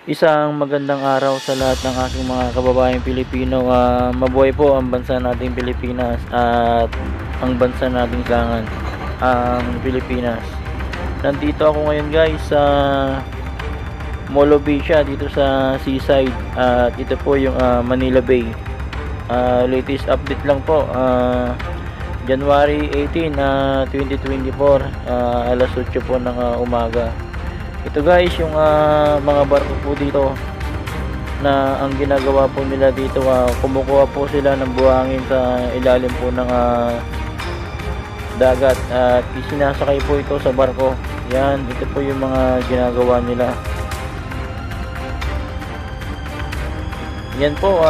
Isang magandang araw sa lahat ng aking mga kababayang Pilipino. Mabuhay po ang bansa nating Pilipinas at ang bansa nating silangan, ang Pilipinas. Nandito ako ngayon guys sa Molo Bay siya, dito sa seaside, at ito po yung Manila Bay. Latest update lang po, January 18, 2024, alas 8 po ng umaga. Ito guys yung mga barko po dito na ang ginagawa po nila dito, kumukuha po sila ng buhangin sa ilalim po ng dagat at isinasakay po ito sa barko. Yan, ito po yung mga ginagawa nila. Yan po,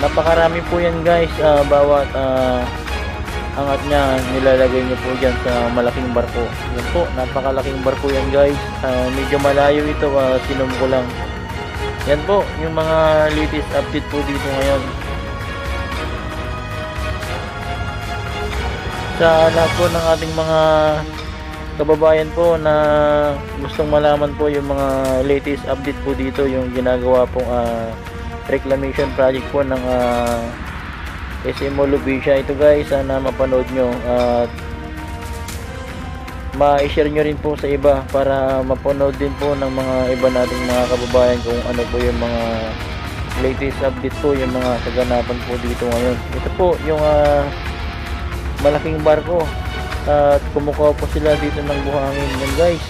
napakarami po yan guys. Bawat angat niya nilalagay niyo po dyan sa malaking barko. Yan po, napakalaking barko yan guys. Medyo malayo ito, sinom ko lang. Yan po yung mga latest update po dito ngayon. Sa lahat po ng ating mga kababayan po na gustong malaman po yung mga latest update po dito, yung ginagawa pong reclamation project po ng SM Molo Bay siya. Ito guys, sana mapanood nyo at ma-share nyo rin po sa iba para mapanood din po ng mga iba nating mga kababayan kung ano po yung mga latest update po, yung mga kaganapan po dito ngayon. Ito po yung malaking barko at kumukuha po sila dito ng buhangin yan guys.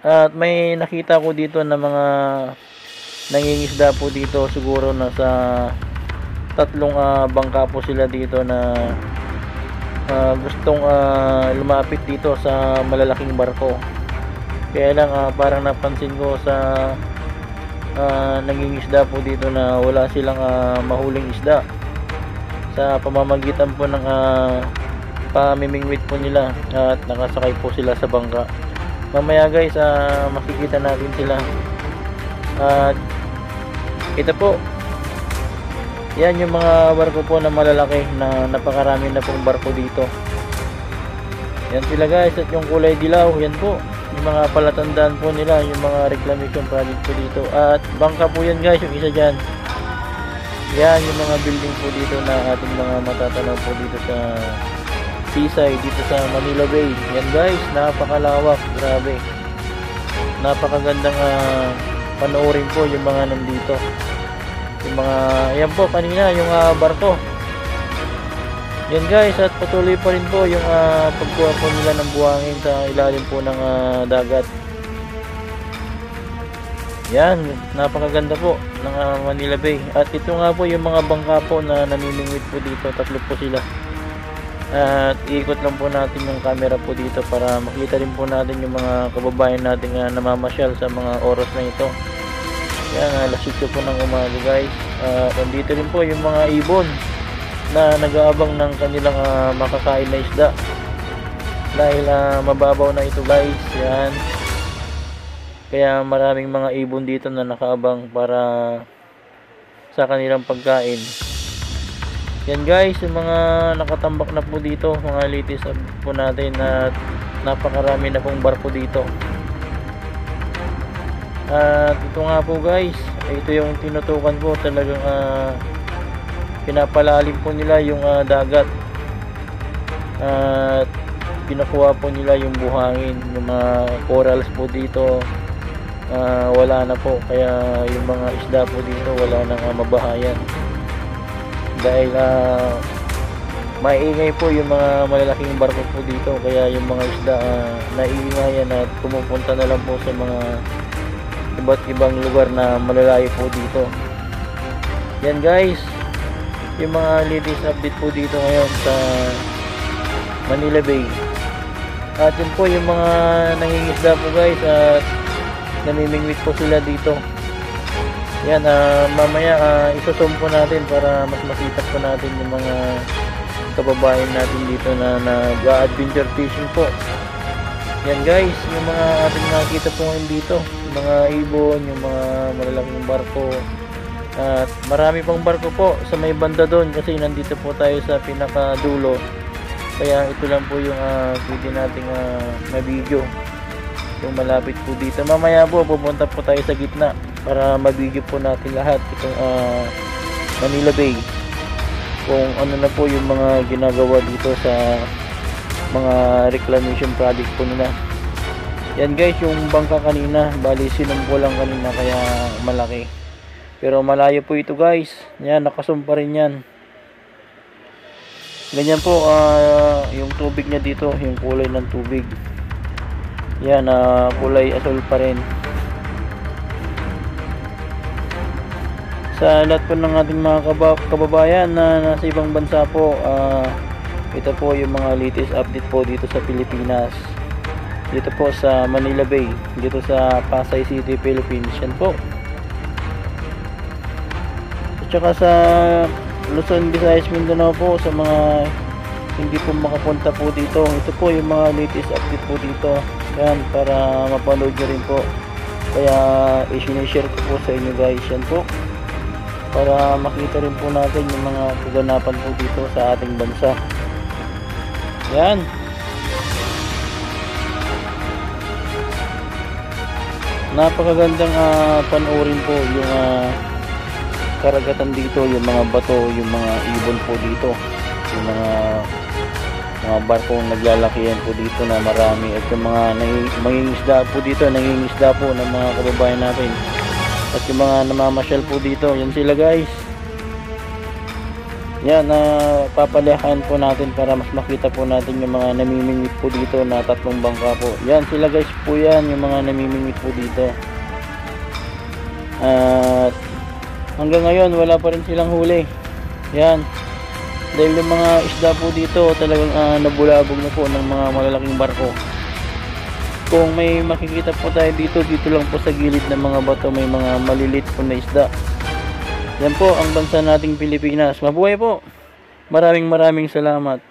At may nakita ko dito na mga nangingisda po dito, siguro nasa 3 bangka po sila dito na gustong lumapit dito sa malalaking barko. Kaya lang parang napansin ko sa nangingisda po dito na wala silang mahuling isda sa pamamagitan po ng pamimingwit po nila at nakasakay po sila sa bangka. Mamaya guys, makikita natin sila. At ito po, yan yung mga barko po na malalaki na napakarami na pong barko dito. Yan sila guys, at yung kulay dilaw, yan po yung mga palatandaan po nila, yung mga reclamation project po dito. At bangka po yan guys, yung isa dyan. Yan yung mga building po dito na ating mga matatanaw po dito sa seaside, dito sa Manila Bay. Yan guys, napakalawak, grabe. Napakagandang panoorin po yung mga nandito, yung mga, ayan po kanina yung barko. Yan guys, at patuloy pa rin po yung pagkuha po nila ng buhangin sa ilalim po ng dagat. Yan, napakaganda po ng Manila Bay. At ito nga po yung mga bangka po na namimingwit po dito, 3 po sila. At iikot lang po natin yung camera po dito para makita rin po natin yung mga kababayan natin na namamasyal sa mga oras na ito. Yan, alas 8 po ng umaga guys. Nandito rin po yung mga ibon na nag-aabang ng kanilang makakain na isda dahil mababaw na ito guys. Yan, kaya maraming mga ibon dito na nakaabang para sa kanilang pagkain. Yan guys, yung mga nakatambak na po dito, mga latest po natin, at napakarami na pong barko dito. At ito nga po guys, ito yung tinutukan ko, talagang pinapalalim po nila yung dagat at pinakuha po nila yung buhangin. Yung mga corals po dito wala na po, kaya yung mga isda po dito wala nang mabahayan dahil maingay po yung mga malalaking barko po dito, kaya yung mga isda naiingayan at pumupunta na lang po sa mga iba't ibang lugar na malalayo po dito. Yan guys, yung mga latest update po dito ngayon sa Manila Bay. At yun po yung mga nangingisda po guys, at namimingwit po sila dito. Yan, mamaya isusum po natin para mas makita po natin yung mga kababayan natin dito na nag-adventure fishing po. Yan guys, yung mga ating nakikita po ngayon dito, yung mga ibon, yung mga malalaking barko, at marami pang barko po sa may banda doon kasi nandito po tayo sa pinakadulo. Kaya ito lang po yung pwede nating ma-video. itong malapit po dito. Mamaya po pupunta po tayo sa gitna para mag-video po natin lahat itong Manila Bay, kung ano na po yung mga ginagawa dito sa mga reclamation project po nila. Yan guys, yung bangka kanina, bali sinumpo lang kanina kaya malaki, pero malayo po ito guys. Yan, nakasumpa rin yan. Ganyan po yung tubig niya dito, yung kulay ng tubig. Yan, kulay asul pa rin. Sa lahat po ng ating mga kababayan na nasa ibang bansa po, ito po yung mga latest update po dito sa Pilipinas, dito po sa Manila Bay, dito sa Pasay City, Philippines. Yan po. At saka sa Luzon, Visayas, Mindanao po, sa mga hindi po makapunta po dito, ito po yung mga latest update po dito. Yan, para mapanood nyo rin po. Kaya i-share ko po sa inyo guys. Yan po, para makita rin po natin yung mga kaganapan po dito sa ating bansa. Yan. Napakagandang panoorin po yung karagatan dito, yung mga bato, yung mga ibon po dito, yung mga barkong naglalakihan po dito na marami, at yung mga mangingisda po dito, nangingisda po ng mga kababayan natin, at yung mga namamasyal po dito. Yan sila guys. Yan, papalihakan po natin para mas makita po natin yung mga namimingwit po dito na 3 bangka po. Yan sila guys po, yan yung mga namimingwit po dito. At hanggang ngayon wala pa rin silang huli. Yan, dahil yung mga isda po dito talagang nabulabog na po ng mga malalaking barko. Kung may makikita po tayo dito lang po sa gilid ng mga bato, may mga malilit po na isda. Yan po ang bansa nating Pilipinas. Mabuhay po. Maraming salamat.